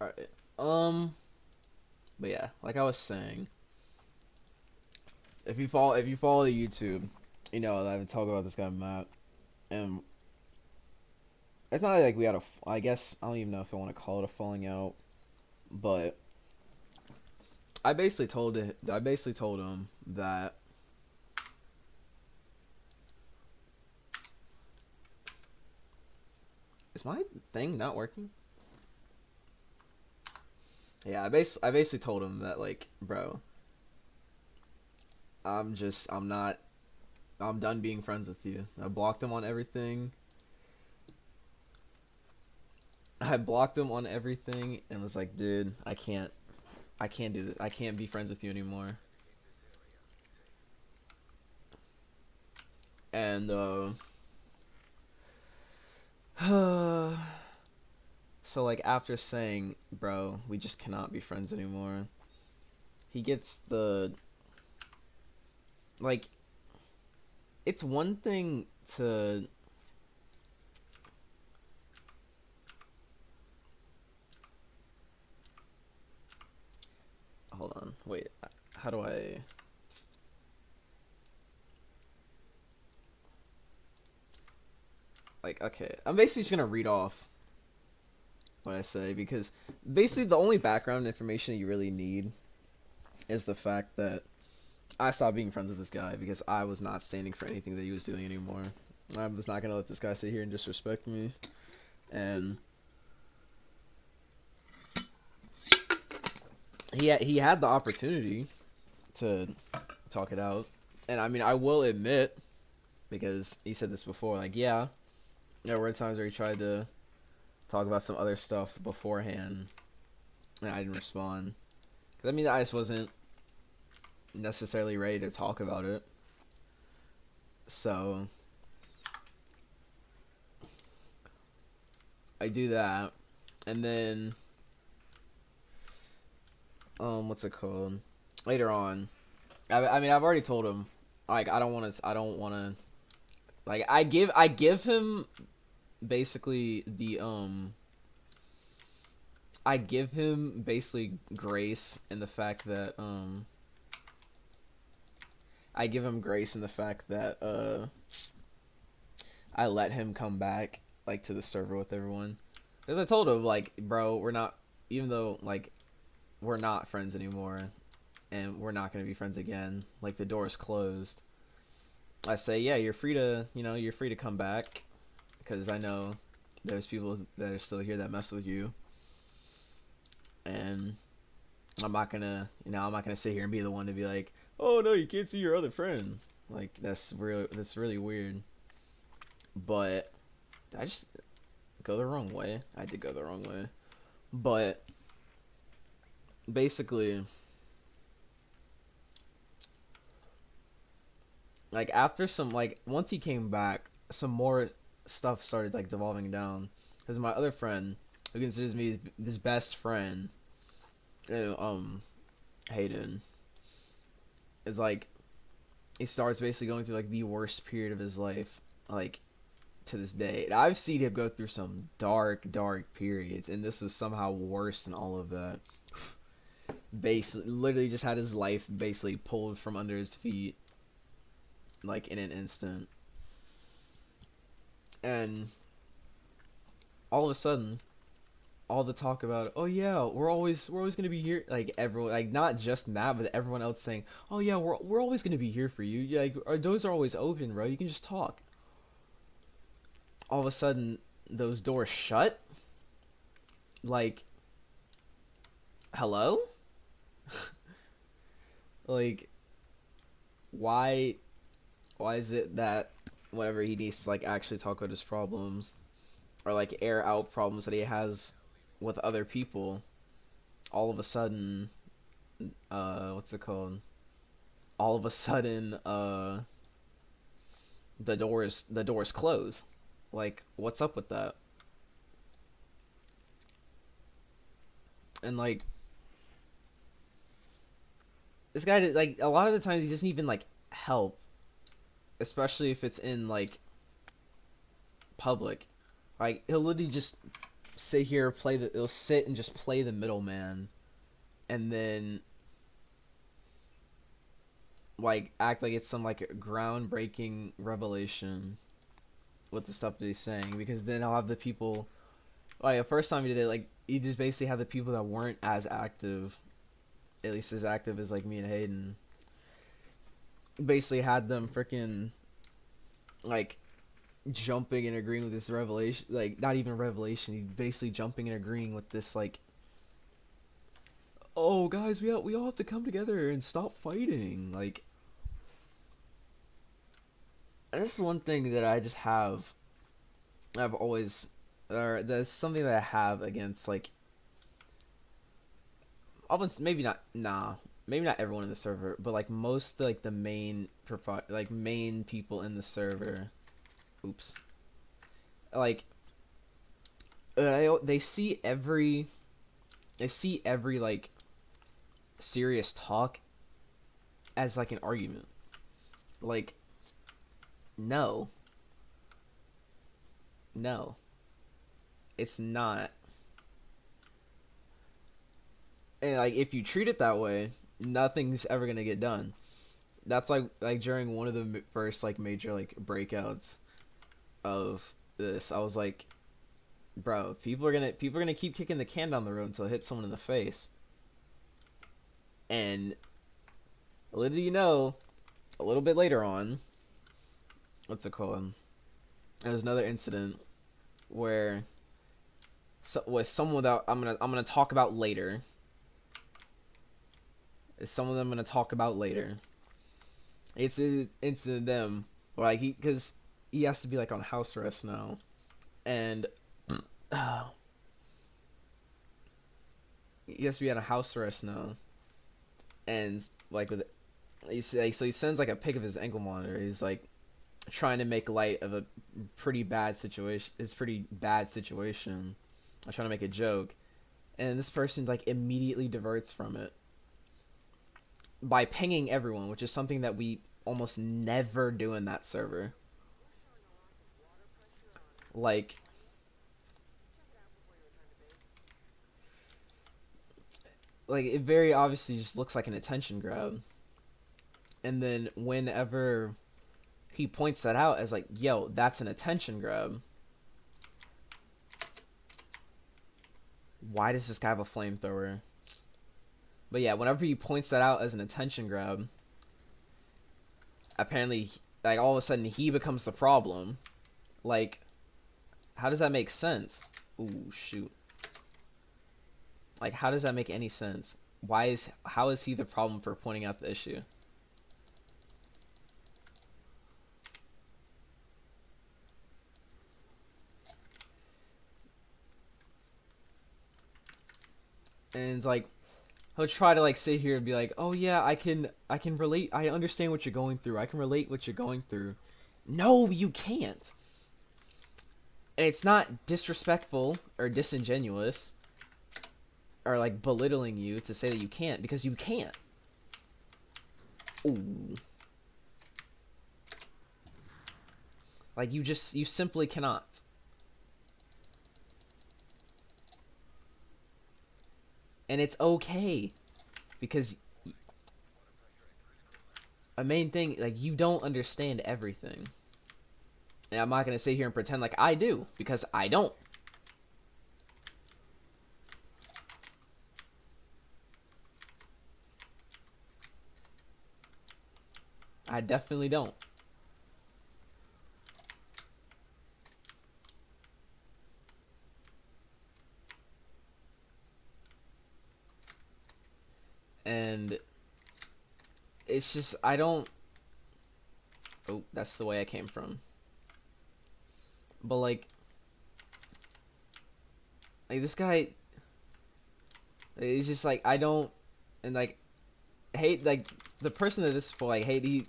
Alright. But yeah, like I was saying, if you follow the YouTube, you know that I would talk about this guy Matt, and it's not like we had a. I guess I don't even know if I want to call it a falling out, but I basically told him that is my thing not working? Yeah, I basically told him that like, bro, I'm not I'm done being friends with you. I blocked him on everything. I blocked him on everything and was like, dude, I can't do this. I can't be friends with you anymore. And so like after saying, bro, we just cannot be friends anymore. He gets the like it's one thing to hold on. Wait. How do I like okay. I'm basically just going to read off what I say because basically the only background information that you really need is the fact that I stopped being friends with this guy because I was not standing for anything that he was doing anymore. I was not gonna let this guy sit here and disrespect me. And he had the opportunity to talk it out. And I mean, I will admit because he said this before, like yeah, there were times where he tried to talk about some other stuff beforehand, and I didn't respond. 'Cause I mean, I just wasn't necessarily ready to talk about it. So I do that, and then what's it called? Later on, I mean, I've already told him, like, I don't want to, like, I give him basically the I give him basically grace in the fact that I give him grace in the fact that I let him come back like to the server with everyone. Because I told him like, bro, we're not, even though like we're not friends anymore, and we're not gonna be friends again. Like the door is closed. I say, yeah, you're free to, you're free to come back, because I know there's people that are still here that mess with you, and I'm not gonna sit here and be the one to be like, oh no, you can't see your other friends. Like that's really weird. But I just go the wrong way. I did go the wrong way. But basically, like after some like once he came back, some more stuff started like devolving down. Because my other friend, who considers me his best friend, Hayden, is like he starts basically going through like the worst period of his life, like to this day. And I've seen him go through some dark periods, and this was somehow worse than all of that. Basically, literally just had his life basically pulled from under his feet, like in an instant. And all of a sudden, all the talk about, oh yeah, we're always gonna be here, like everyone, like not just Matt, but everyone else saying, oh yeah, we're always gonna be here for you. Yeah, like, our doors are always open, bro. You can just talk. All of a sudden, those doors shut. Like, hello? Like, why why is it that whenever he needs to like actually talk about his problems or like air out problems that he has with other people, all of a sudden, what's it called? All of a sudden, the doors close. Like, what's up with that? And like, this guy, like, a lot of the times he doesn't even like help, especially if it's in like public. Like, he'll literally just sit here play the it'll sit and just play the middleman, and then like act like it's some like groundbreaking revelation with the stuff that he's saying, because then I'll have the people like the first time he did it, like he just basically had the people that weren't as active, at least as active as like me and Hayden, basically had them freaking like jumping and agreeing with this revelation, like not even a revelation, he basically jumping and agreeing with this like, oh guys, we all have to come together and stop fighting. Like, this is one thing that I just have, I've always, or that's something that I have against like, almost maybe not, nah, maybe not everyone in the server, but like most like the main like main people in the server, oops, like they see every like serious talk as like an argument. Like, no, no, it's not. And like if you treat it that way, nothing's ever gonna get done. That's like during one of the first like major like breakouts of this, I was like, bro, people are gonna keep kicking the can down the road until it hits someone in the face. And little do you know, a little bit later on, what's it called? There was another incident where with someone that I'm gonna talk about later. Some of them I'm gonna talk about later. It's an incident them where like because he has to be like on house arrest now, and he has to be on a house arrest now, and like with he's like, so he sends like a pic of his ankle monitor. He's like trying to make light of a pretty bad situation. His pretty bad situation. I'm trying to make a joke, and this person like immediately diverts from it by pinging everyone, which is something that we almost never do in that server. Like, it very obviously just looks like an attention grab. And then whenever he points that out as like, yo, that's an attention grab, why does this guy have a flamethrower? But yeah, whenever he points that out as an attention grab, apparently, like, all of a sudden he becomes the problem. Like, how does that make sense? Ooh, shoot. Like, how does that make any sense? How is he the problem for pointing out the issue? And like, he'll try to like sit here and be like, oh yeah, I can relate, I understand what you're going through, I can relate what you're going through. No, you can't. And it's not disrespectful or disingenuous or like belittling you to say that you can't, because you can't. Ooh. Like, you simply cannot. And it's okay, because a main thing, like, you don't understand everything. And I'm not going to sit here and pretend like I do, because I don't. I definitely don't. And it's just, I don't. Oh, that's the way I came from. But like this guy, he's just like, I don't, and like, hate, like, the person that this is for, like, hate,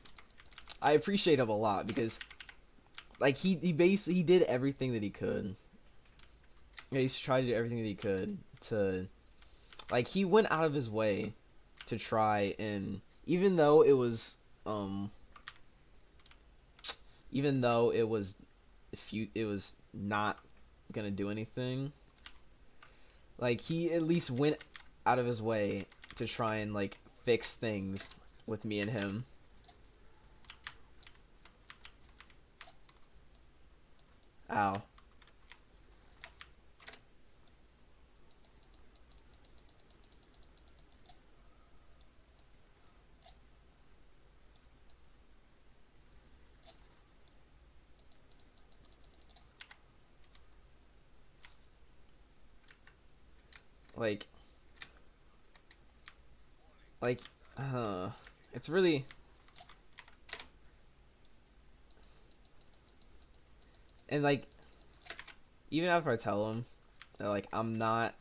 I appreciate him a lot, because like he basically, he did everything that he could. Yeah, he's tried to do everything that he could to, like, he went out of his way to try, and even though it was not gonna do anything, Like, he at least went out of his way to try and, like, fix things with me and him. Ow. Like, like, it's really, and like, even after I tell him that, like, I'm not,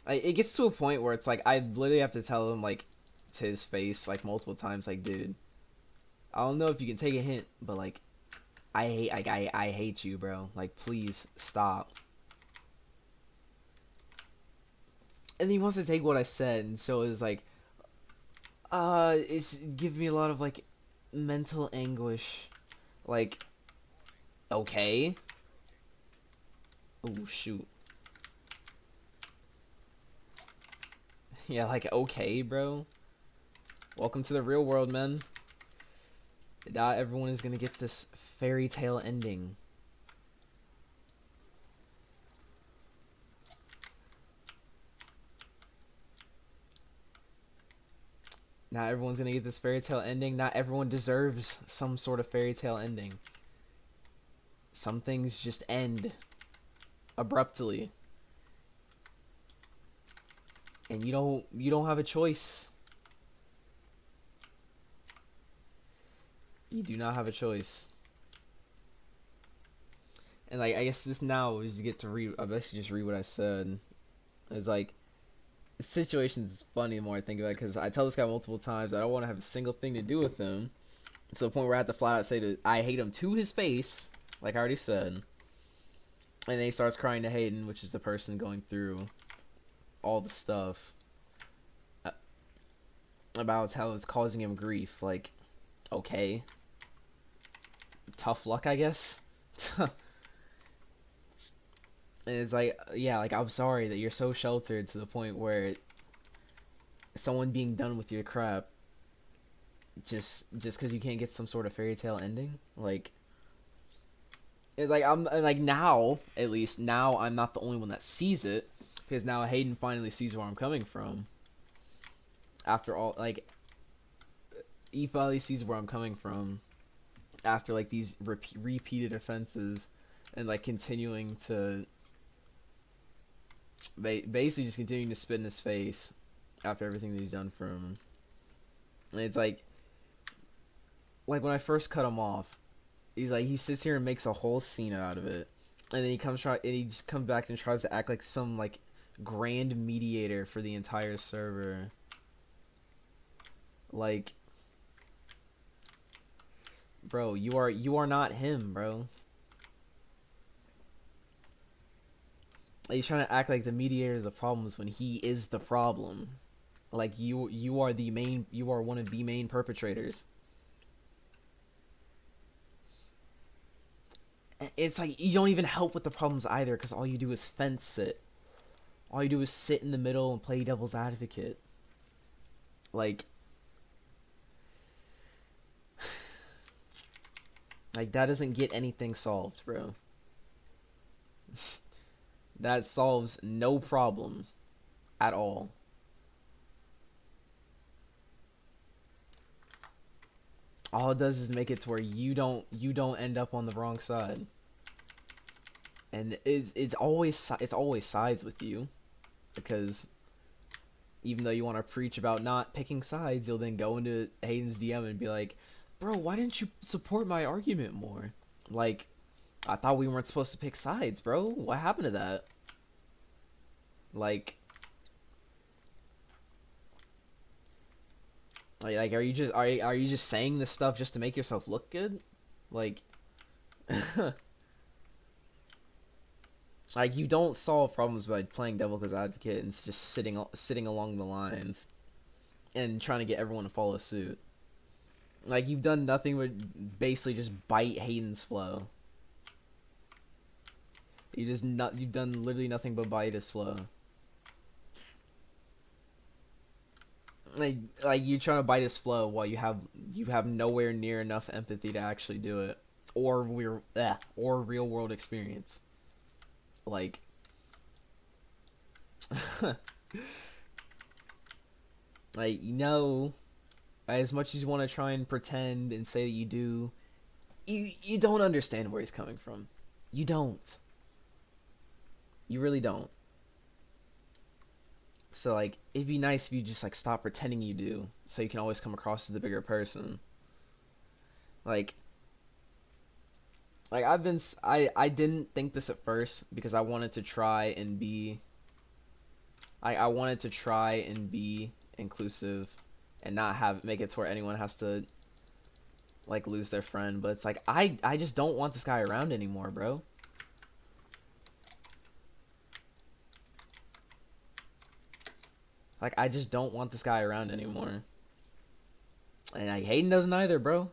like, it gets to a point where it's like, I literally have to tell him, like, to his face, like, multiple times, like, dude, I don't know if you can take a hint, but, like, I hate you, bro. Like, please stop. And he wants to take what I said, and so it's like, it's giving me a lot of, like, mental anguish. Like, okay. Oh, shoot. Yeah, like, okay, bro. Welcome to the real world, man. Not everyone is gonna get this fairy tale ending. Not everyone's gonna get this fairy tale ending. Not everyone deserves some sort of fairy tale ending. Some things just end abruptly. And you don't have a choice. You do not have a choice. And like, I guess this now is you get to read. I basically just read what I said. It's like, the situation's is funny the more I think about it, because I tell this guy multiple times I don't want to have a single thing to do with him, to the point where I have to flat out say that I hate him to his face, like I already said. And then he starts crying to Hayden, which is the person going through all the stuff about how it's causing him grief. Like, okay, tough luck, I guess. And it's like, yeah, like, I'm sorry that you're so sheltered to the point where someone being done with your crap just because you can't get some sort of fairy tale ending. Like, it's like, I'm like, now, at least now, I'm not the only one that sees it, because now Hayden finally sees where I'm coming from. After all, like, he finally sees where I'm coming from after, like, these repeated offenses, and, like, continuing to basically just continuing to spit in his face after everything that he's done for him. And it's like when I first cut him off, he's like, he sits here and makes a whole scene out of it, and then he just comes back and tries to act like some, like, grand mediator for the entire server. Like, bro, you are not him, bro. He's trying to act like the mediator of the problems when he is the problem. Like, you are one of the main perpetrators. It's like, you don't even help with the problems either, because all you do is fence it. All you do is sit in the middle and play devil's advocate. Like, that doesn't get anything solved, bro. That solves no problems at all. All it does is make it to where you don't end up on the wrong side. And it's always sides with you, because even though you want to preach about not picking sides, you'll then go into Hayden's DM and be like, "Bro, why didn't you support my argument more? Like, I thought we weren't supposed to pick sides, bro. What happened to that? Like, are you just saying this stuff just to make yourself look good? Like, like, you don't solve problems by playing devil's advocate and just sitting along the lines and trying to get everyone to follow suit. Like, you've done nothing but basically just bite Hayden's flow. You've done literally nothing but bite his flow. Like like you're trying to bite his flow while you have nowhere near enough empathy to actually do it, or real world experience. Like, like as much as you want to try and pretend and say that you do, you don't understand where he's coming from. You don't. You really don't. So like, it'd be nice if you just like stop pretending you do, so you can always come across as the bigger person. Like, I didn't think this at first because I wanted to try and be I wanted to try and be inclusive and not have make it to where anyone has to like lose their friend, but it's like I just don't want this guy around anymore, bro. Like, I just don't want this guy around anymore. And like Hayden doesn't either, bro.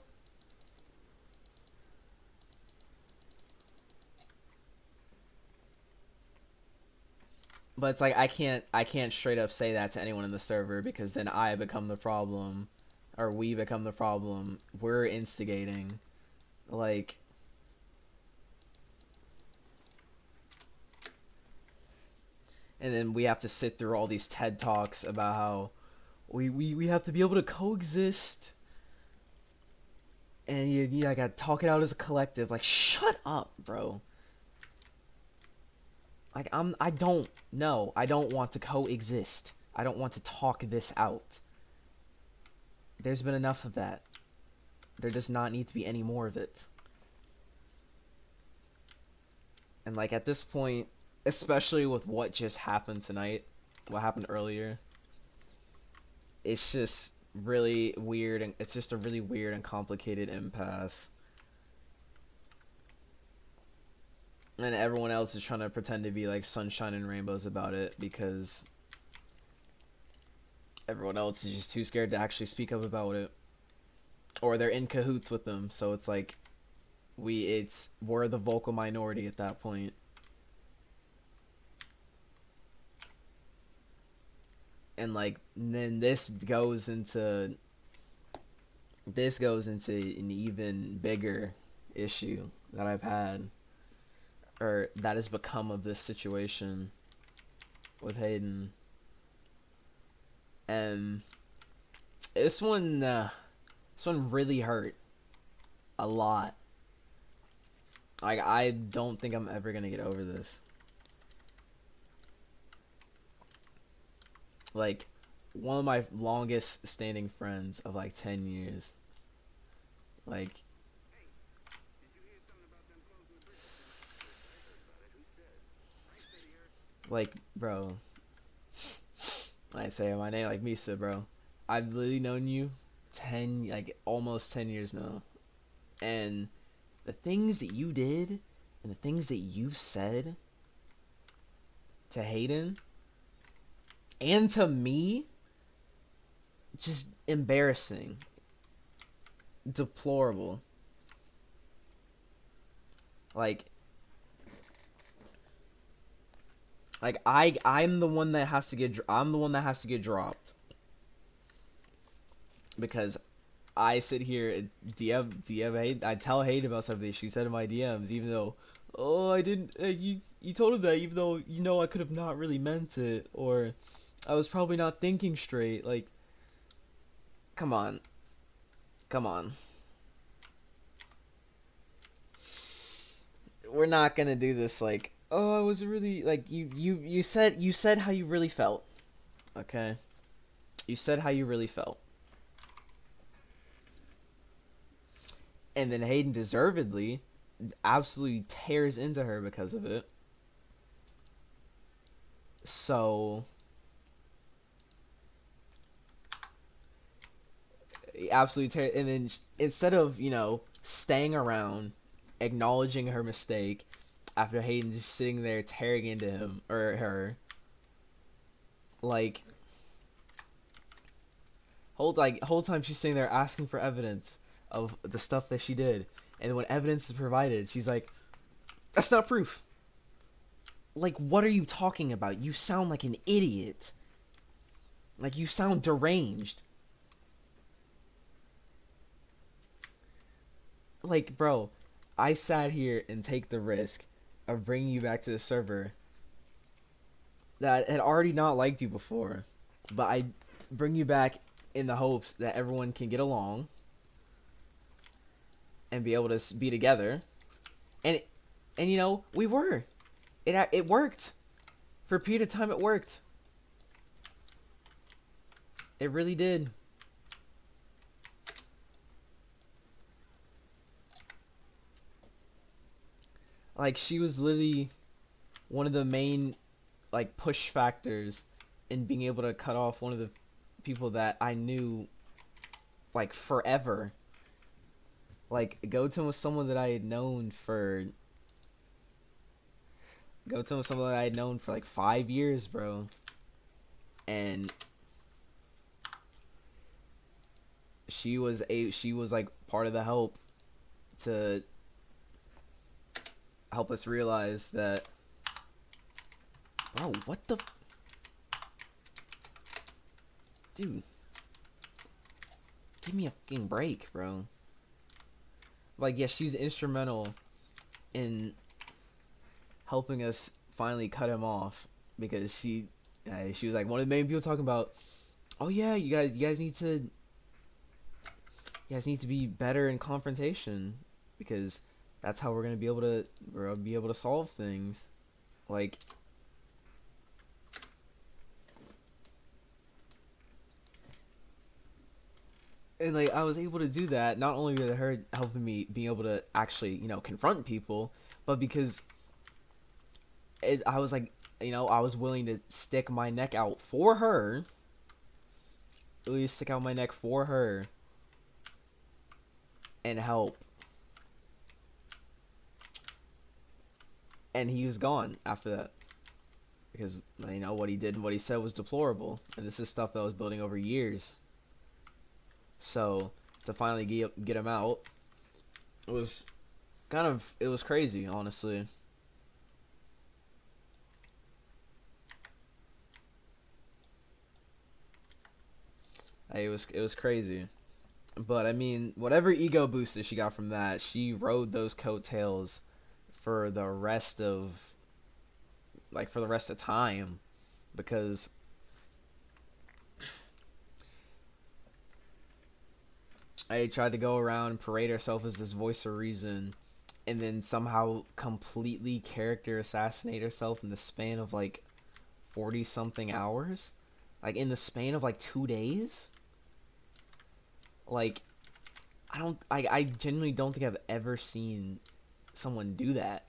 But it's like I can't straight up say that to anyone in the server because then I become the problem, or we become the problem. We're instigating, like, and then we have to sit through all these TED Talks about how we have to be able to coexist, and I gotta talk it out as a collective. Like, shut up, bro. Like, I don't know. I don't want to coexist. I don't want to talk this out. There's been enough of that. There does not need to be any more of it. And like at this point, especially with what just happened tonight, what happened earlier, it's just really weird, and it's just a really weird and complicated impasse. And everyone else is trying to pretend to be like sunshine and rainbows about it because everyone else is just too scared to actually speak up about it, or they're in cahoots with them. So it's like we're the vocal minority at that point. And like then this goes into an even bigger issue that I've had, or that has become of this situation with Hayden. And this one really hurt a lot. Like, I don't think I'm ever gonna get over this. Like, one of my longest standing friends of like 10 years. Like, bro, I say my name like Misa, bro. I've literally known you 10, like almost 10 years now. And the things that you did and the things that you said to Hayden and to me, just embarrassing, deplorable. Like, I'm the one that has to get dropped because I sit here DM Hayden, I tell Hayden about something she said in my DMs, even though, oh, I didn't, you told him that, even though I could have not really meant it, or I was probably not thinking straight. Like, come on, come on. We're not gonna do this. Like, oh, I was really like you said how you really felt. Okay, you said how you really felt, and then Hayden deservedly absolutely tears into her because of it. So absolutely tear, and then instead of staying around, acknowledging her mistake, after Hayden just sitting there tearing into him or her, like whole time she's sitting there asking for evidence of the stuff that she did, and when evidence is provided, she's like, "That's not proof. Like, what are you talking about? You sound like an idiot. Like, you sound deranged. Like, bro, I sat here and take the risk of bringing you back to the server that had already not liked you before, but I bring you back in the hopes that everyone can get along and be able to be together. And you know, we were. It worked. For a period of time it worked. It really did. Like, she was literally one of the main, like, push factors in being able to cut off one of the people that I knew, like, forever. Like, Goten was someone that I had known for like 5 years, bro. And she was like part of the help to help us realize that. Bro, what the, dude, give me a fucking break, bro. Like, yeah, she's instrumental in helping us finally cut him off, because she was like one of the main people talking about, oh yeah, you guys need to be better in confrontation, because that's how we're gonna be able to solve things. Like, and like, I was able to do that not only with her helping me being able to actually, you know, confront people, but because I was like, you know, I was willing to stick my neck out for her, really stick out my neck for her and help. And he was gone after that, because, you know, what he did and what he said was deplorable, and this is stuff that was building over years. So to finally get him out, it was it was crazy, honestly. It was crazy. But I mean, whatever ego boost that she got from that, she rode those coattails for the rest of, like, for the rest of time, because I tried to go around and parade herself as this voice of reason, and then somehow completely character assassinate herself in the span of like 40 something hours, like in the span of like 2 days. Like, I genuinely don't think I've ever seen someone do that.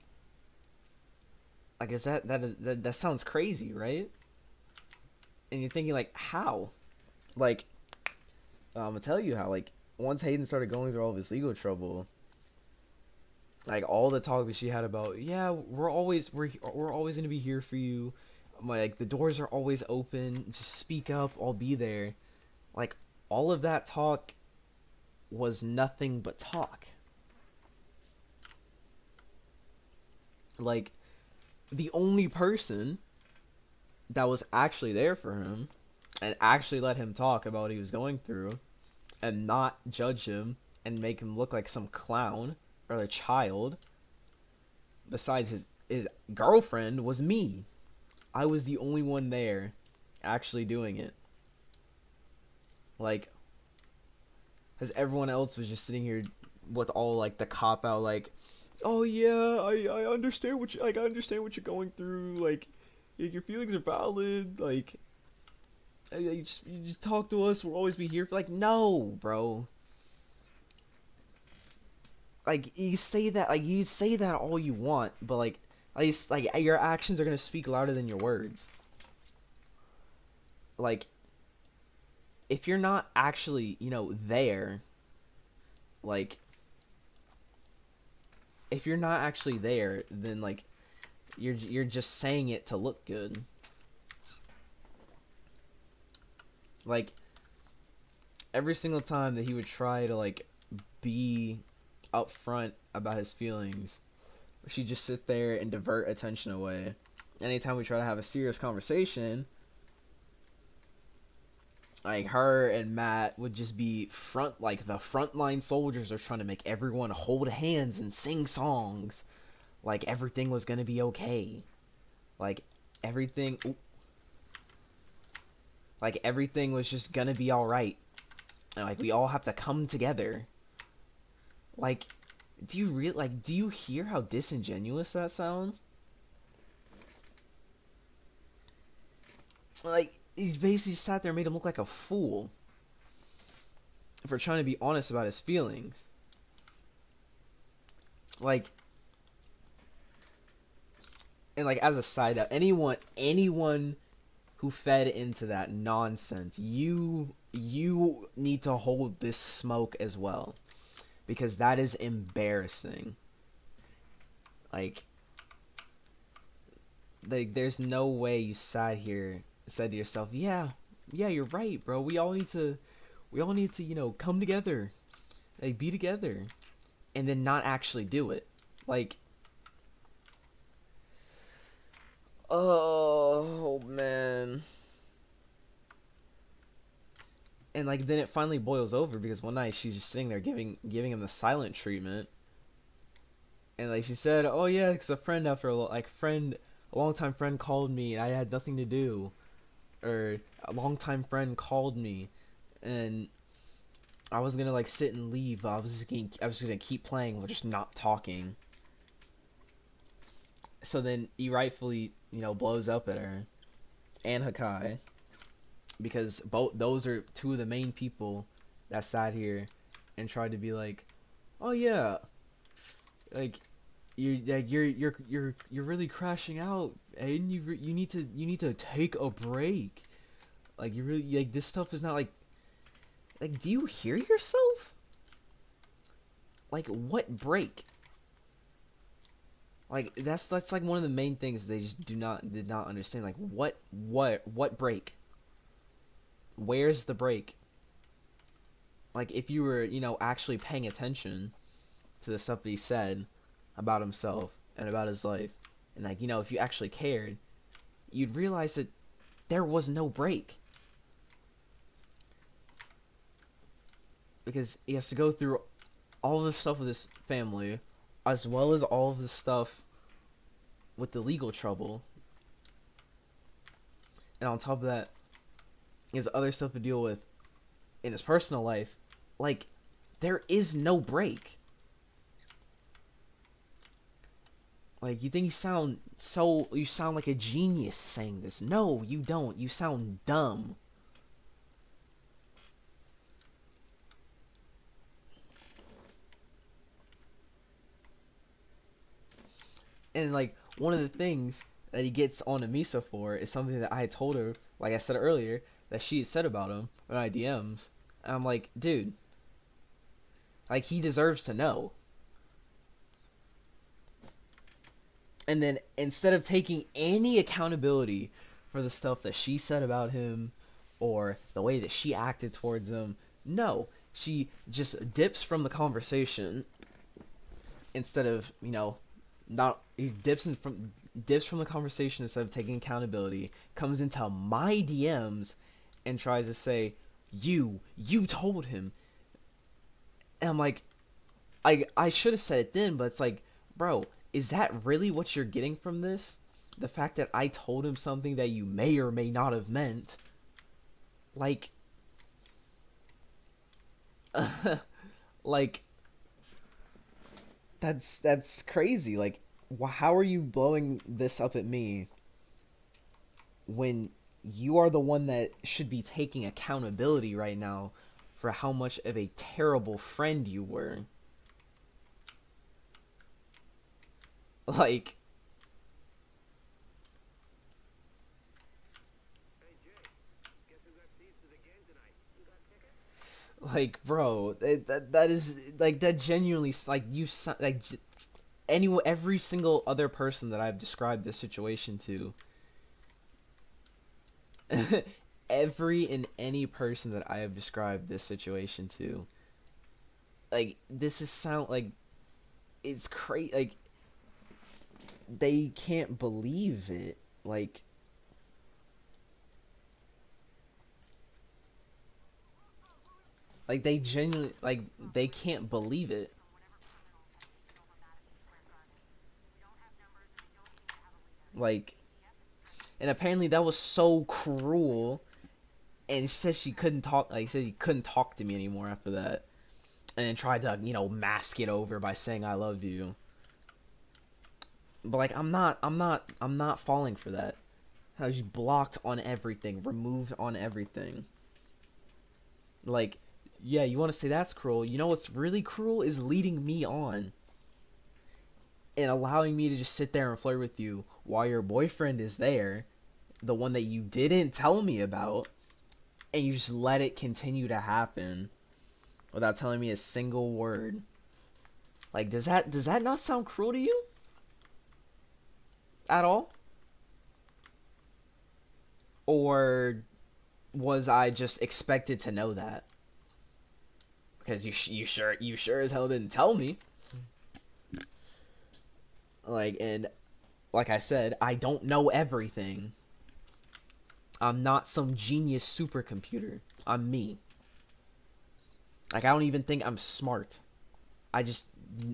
Like, that sounds crazy, right? And you're thinking, like, how? Like, I'm gonna tell you how. Like, once Hayden started going through all of his legal trouble, like, all the talk that she had about, yeah, we're always gonna be here for you. Like, the doors are always open. Just speak up. I'll be there. Like, all of that talk was nothing but talk. Like, the only person that was actually there for him and actually let him talk about what he was going through and not judge him and make him look like some clown or a child, besides his girlfriend, was me. I was the only one there actually doing it. Like, as everyone else was just sitting here with all, like, the cop out, like, oh yeah, I understand what I understand what you're going through, like, your feelings are valid, like, you just talk to us, we'll always be here for, like, no, bro. Like, you say that all you want, but, like, at least, like, your actions are gonna speak louder than your words. Like, if you're not actually, you know, there, like, if you're not actually there, then, like, you're just saying it to look good. Like, every single time that he would try to, like, be upfront about his feelings, she'd just sit there and divert attention away. anytime we try to have a serious conversation, like her and Matt would just be like the frontline soldiers are trying to make everyone hold hands and sing songs, like everything was gonna be okay, like everything, like everything was just gonna be all right, and like we all have to come together. Like, do you hear how disingenuous that sounds? Like, he basically sat there and made him look like a fool for trying to be honest about his feelings. Like, and like as a side note, anyone who fed into that nonsense, you need to hold this smoke as well, because that is embarrassing. Like, there's no way you sat here said to yourself, yeah, you're right, bro. We all need to come together, like be together, and then not actually do it. Like, oh man. And like then it finally boils over because one night she's just sitting there giving him the silent treatment, and like she said, "Oh yeah, because a friend a longtime friend called me and I had nothing to do, or a longtime friend called me, and I was gonna like sit and leave. I was just gonna keep playing, while just not talking." So then he rightfully blows up at her and Hakai, because both those are two of the main people that sat here and tried to be like, "Oh yeah, like you're really crashing out, Aiden. You need to take a break. Like you really like this stuff is not like do you hear yourself? Like what break? Like that's like one of the main things they just did not understand. Like what break? Where's the break? Like if you were actually paying attention to the stuff that he said about himself and about his life, and like if you actually cared, you'd realize that there was no break, because he has to go through all of the stuff with his family, as well as all of the stuff with the legal trouble, and on top of that, he has other stuff to deal with in his personal life. Like, there is no break. Like, you think you sound like a genius saying this. No, you don't. You sound dumb. And like one of the things that he gets on Misa for is something that I had told her, like I said earlier, that she had said about him in my DMs. And I'm like, dude, like he deserves to know. And then instead of taking any accountability for the stuff that she said about him or the way that she acted towards him, no, she just dips from the conversation instead of not he dips from the conversation instead of taking accountability, comes into my DMs and tries to say, you told him. And I'm like, I should have said it then, but it's like, bro, is that really what you're getting from this? The fact that I told him something that you may or may not have meant? Like, like, that's crazy. Like, how are you blowing this up at me when you are the one that should be taking accountability right now for how much of a terrible friend you were? Like, bro, that is like that genuinely like like every single other person that I've described this situation to, every and any person that I have described this situation to, like this is sound like it's crazy. Like they can't believe it. Like, they genuinely, like, they can't believe it. Like, and apparently that was so cruel. And she said she couldn't talk. Like, she said he couldn't talk to me anymore after that. And then tried to, mask it over by saying I love you. But like, I'm not falling for that. How she blocked on everything, removed on everything. Like, yeah, you want to say that's cruel? You know what's really cruel is leading me on and allowing me to just sit there and flirt with you while your boyfriend is there, the one that you didn't tell me about, and you just let it continue to happen without telling me a single word. Like, does that not sound cruel to you at all? Or was I just expected to know that? Because you sure as hell didn't tell me. Like, and like I said, I don't know everything. I'm not some genius supercomputer. I'm me. Like, I don't even think I'm smart. I just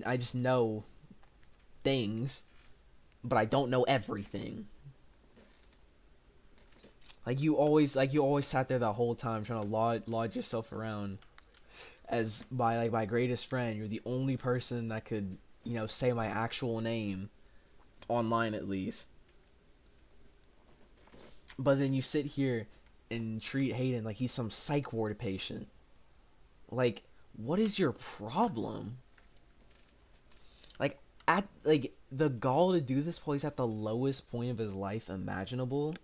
I just know things, but I don't know everything. Like you always sat there the whole time trying to laud yourself around as my greatest friend. You're the only person that could, say my actual name online at least. But then you sit here and treat Hayden like he's some psych ward patient. Like, what is your problem? Like, the gall to do this while he's at the lowest point of his life imaginable.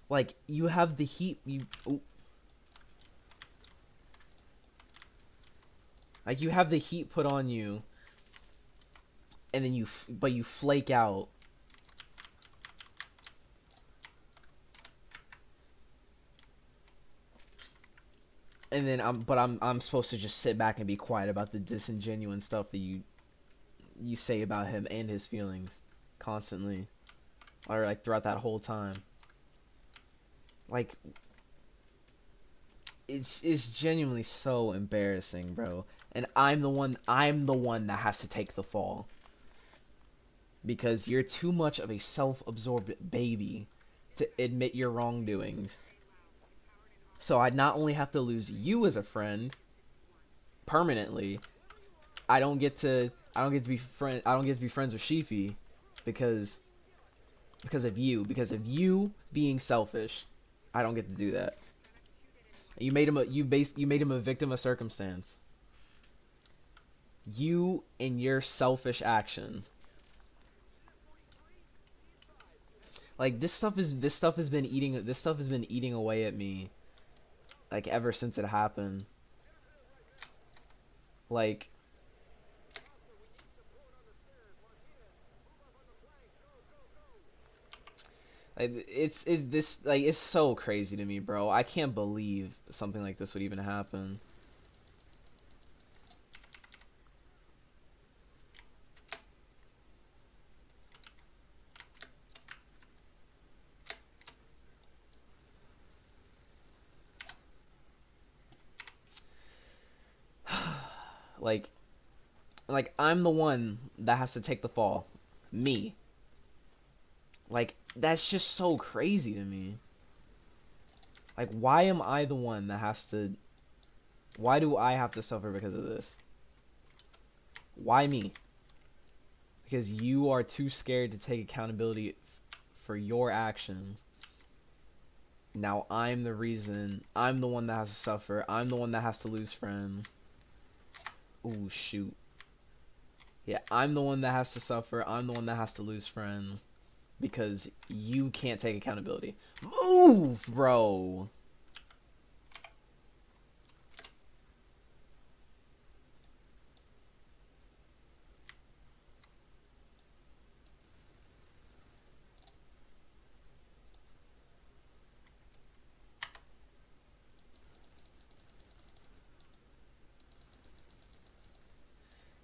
Like, you have the heat. Like, you have the heat put on you, and then you flake out. And then I'm supposed to just sit back and be quiet about the disingenuous stuff that you say about him and his feelings constantly, or like throughout that whole time. Like, it's genuinely so embarrassing, bro. And I'm the one that has to take the fall because you're too much of a self-absorbed baby to admit your wrongdoings. So I not only have to lose you as a friend permanently, I don't get to be friends with Shifi because because of you being selfish. I don't get to do that. You made him a victim of circumstance. You and your selfish actions. Like, this stuff has been eating away at me like ever since it happened. Like, it's so crazy to me, bro. I can't believe something like this would even happen. like I'm the one that has to take the fall. Me. Like, that's just so crazy to me. Like, why am I the one that has to why do I have to suffer because of this? Why me? Because you are too scared to take accountability for your actions. Now I'm the reason. I'm the one that has to suffer. I'm the one that has to lose friends. Ooh, shoot. Yeah, I'm the one that has to suffer. I'm the one that has to lose friends. Because you can't take accountability. Move, bro!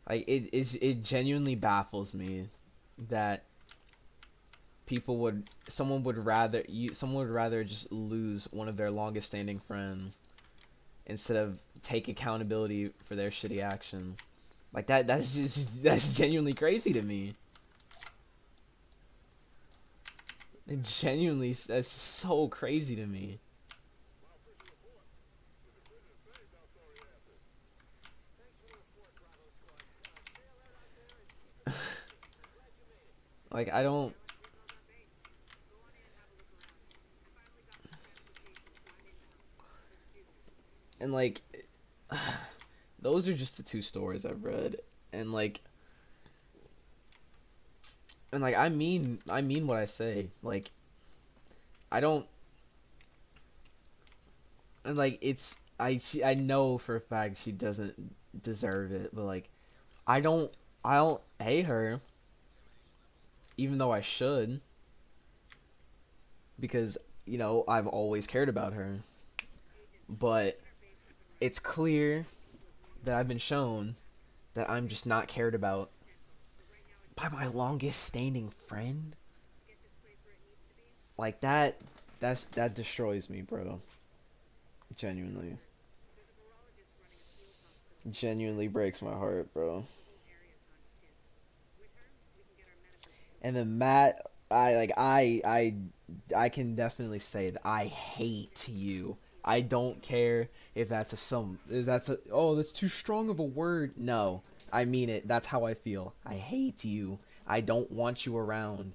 Like, it genuinely baffles me that someone would rather just lose one of their longest standing friends instead of take accountability for their shitty actions. Like that's just that's genuinely crazy to me. It genuinely that's so crazy to me. Like I don't and like those are just the two stories I've read and like I mean what I say. Like I don't and like I know for a fact she doesn't deserve it, but like I don't I don't hate her even though I should because I've always cared about her. But it's clear that I've been shown that I'm just not cared about by my longest standing friend. Like that destroys me, bro. Genuinely. Genuinely breaks my heart, bro. And then Matt, I can definitely say that I hate you. I don't care if that's a oh that's too strong of a word. No, I mean it. That's how I feel. I hate you. I don't want you around.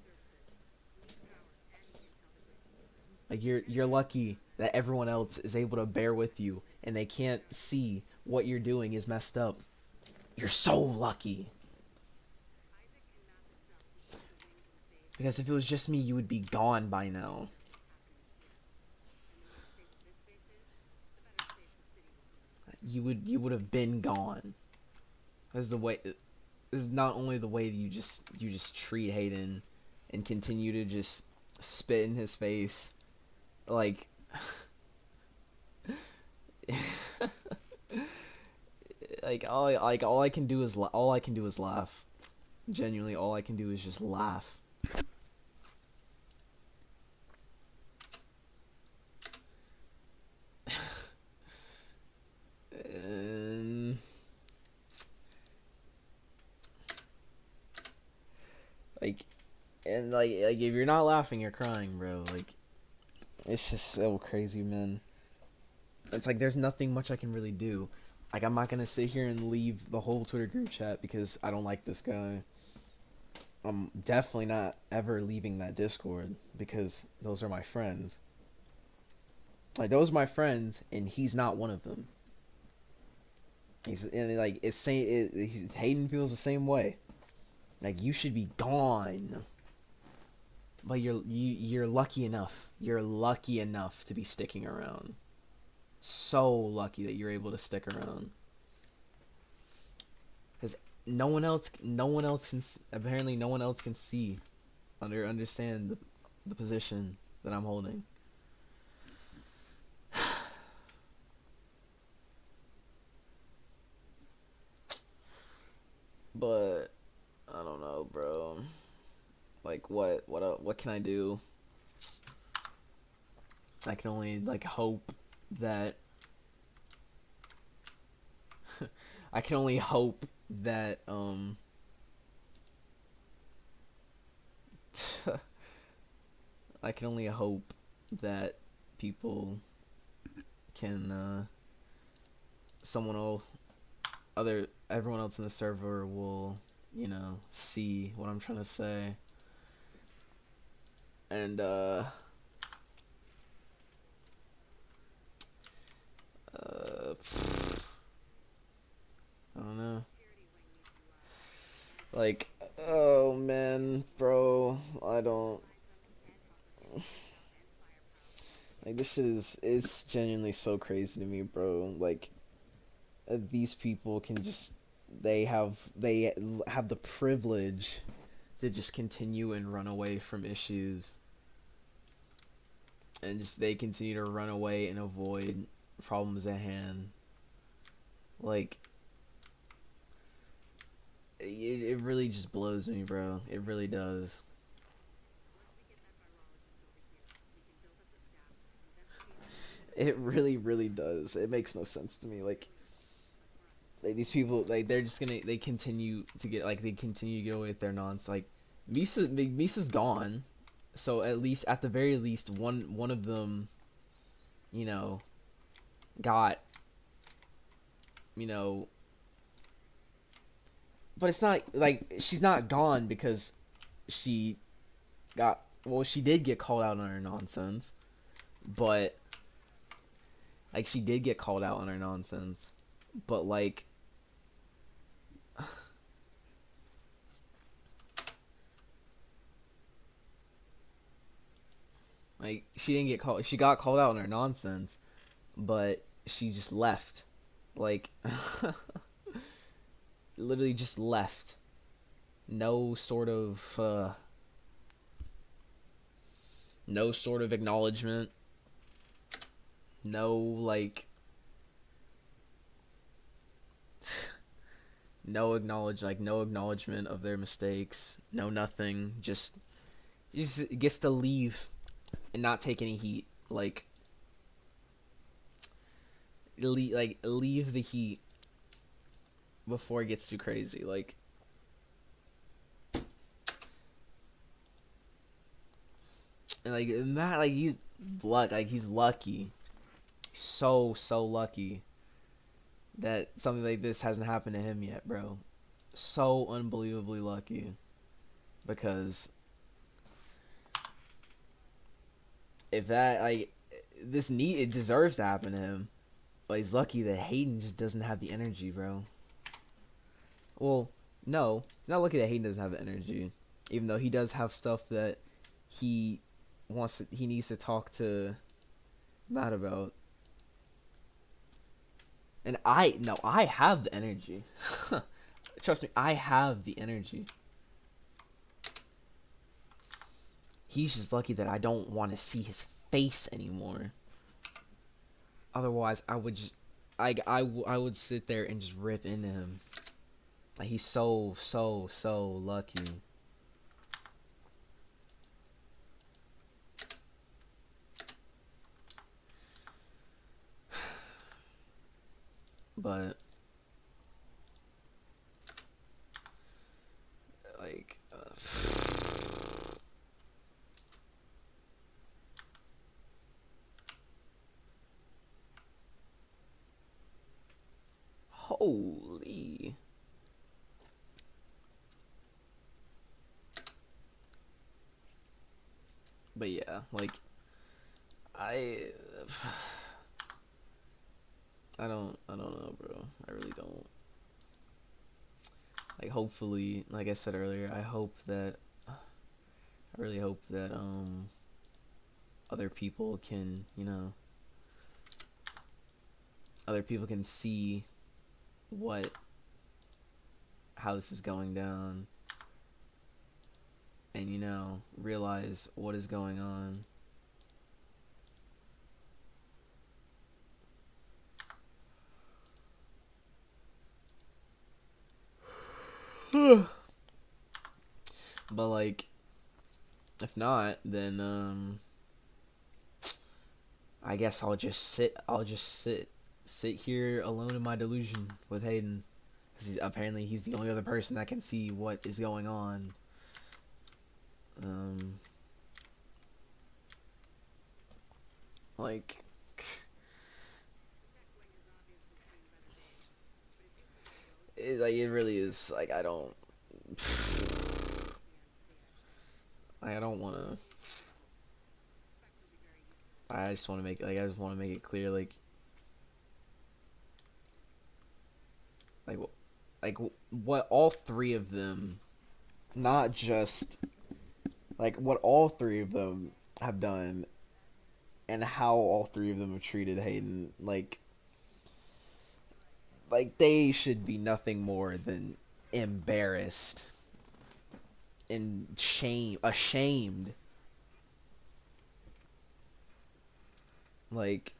Like you're lucky that everyone else is able to bear with you and they can't see what you're doing is messed up. You're so lucky. Because if it was just me, you would be gone by now. You would have been gone. Because the way is not only the way that you just treat Hayden and continue to just spit in his face like all I can do is laugh. Genuinely, all I can do is just laugh. And, like like if you're not laughing, you're crying, bro. Like it's just so crazy, man. It's like there's nothing much I can really do. Like I'm not gonna sit here and leave the whole Twitter group chat because I don't like this guy. I'm definitely not ever leaving that Discord because those are my friends. Like those are my friends, and he's not one of them. He's and like it's saying Hayden feels the same way. Like you should be gone. But you're lucky enough. You're lucky enough to be sticking around. So lucky that you're able to stick around. Because no one else can apparently no one else can see understand the position that I'm holding. But I don't know, bro. Like what can I do? I can only like hope that I can only hope that I can only hope that people can someone will other everyone else in the server will see what I'm trying to say and uh I don't know. Like, oh man, bro, I don't like this shit is genuinely so crazy to me, bro. Like, these people can just they have the privilege to just continue and run away from issues, and just they continue to run away and avoid problems at hand. Like, it really just blows me, bro. It really does. It really, really does. It makes no sense to me. Like these people, like they're just gonna, they continue to get, like they continue to get away with their nonsense. Like Misa's gone, so at least, at the very least, one of them, you know, got, you know, but it's not like she's not gone because she got, well, she did get called out on her nonsense, but like she did get called out on her nonsense, but like she didn't get called, she got called out on her nonsense, but she just left, like literally just left. No sort of no sort of acknowledgement, no like no acknowledgement of their mistakes, no nothing, just he just gets to leave and not take any heat, leave the heat before it gets too crazy, and Matt, he's lucky, so lucky that something like this hasn't happened to him yet, bro. So unbelievably lucky, because if that, this need, it deserves to happen to him, but he's lucky that Hayden just doesn't have the energy, bro. Well, no, he's not lucky that Hayden doesn't have the energy, even though he does have stuff that he he needs to talk to Matt about. And I have the energy. Trust me, I have the energy. He's just lucky that I don't want to see his face anymore. Otherwise, I would just, I would sit there and just rip into him. Like, he's so lucky. But like, holy. But yeah, I I don't know, bro. I really don't. Like, hopefully, like I said earlier, I really hope that other people can, other people can see what how this is going down, and realize what is going on. But if not, then I guess I'll just sit here alone in my delusion with Hayden, because apparently he's the only other person that can see what is going on. Um, like, it really is, I don't want to. I just want to make I just want to make it clear, like like what all three of them, not just what all three of them have done, and how all three of them have treated Hayden, they should be nothing more than embarrassed and ashamed. Like,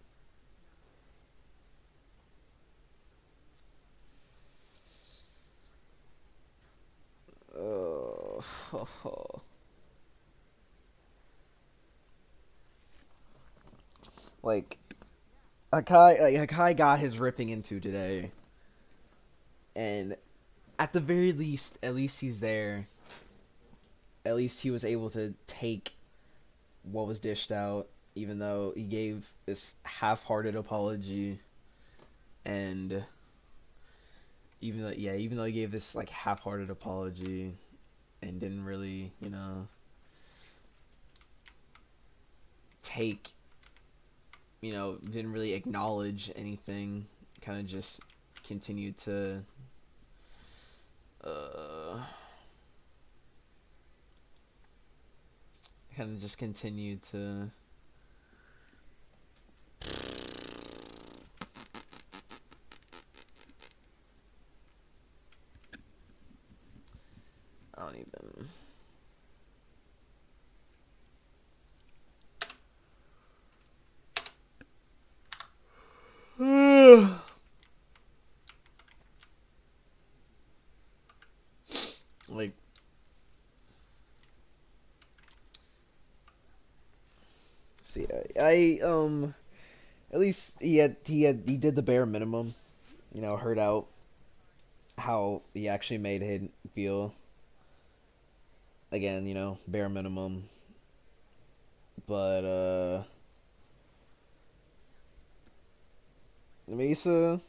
uh, like Akai got his ripping into today, and at the very least, at least he's there. At least he was able to take what was dished out, even though he gave this half-hearted apology, and even though he gave this like half-hearted apology and didn't really, take, didn't really acknowledge anything, kind of just continued to, uh, kind of just continued to. I don't even. Like, see, at least he did the bare minimum, heard out how he actually made him feel. Again, bare minimum. But Mesa,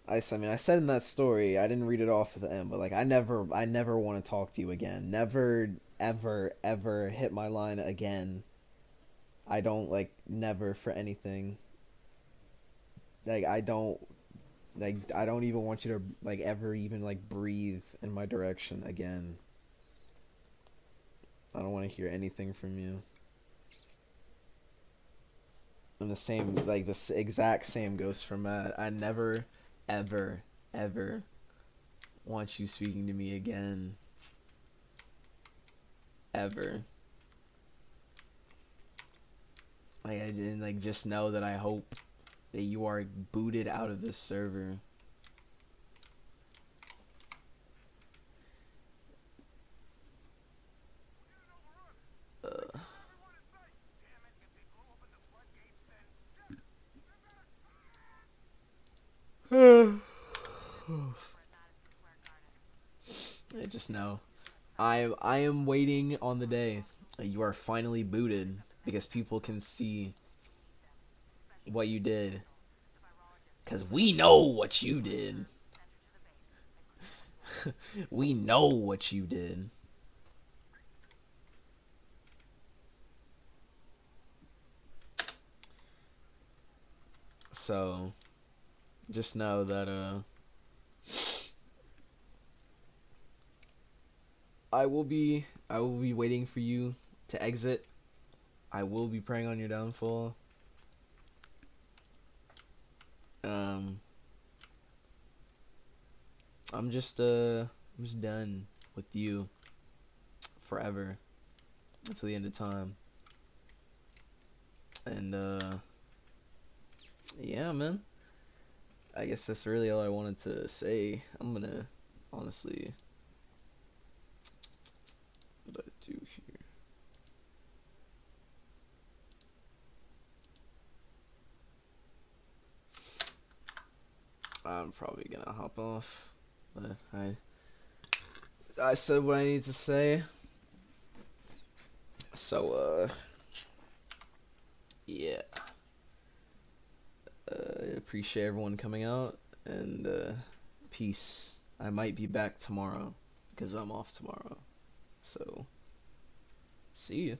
I said in that story, I didn't read it off at the end, but like I never want to talk to you again. Never, ever, ever hit my line again. I don't like never for anything. Like I don't even want you to like ever even like breathe in my direction again. I don't want to hear anything from you. And the same, like the exact same goes for Matt. I never, ever, ever want you speaking to me again. Ever. Like I didn't like just know that I hope that you are booted out of this server. I just know. I am waiting on the day that you are finally booted because people can see what you did. Cause we know what you did. We know what you did. So just know that I will be waiting for you to exit. I will be preying on your downfall. Um I'm just done with you forever until the end of time. And yeah, man. I guess that's really all I wanted to say. I'm gonna honestly, what did I do here? I'm probably gonna hop off, but I said what I need to say. So yeah. Appreciate everyone coming out, and peace. I might be back tomorrow because I'm off tomorrow. So see you.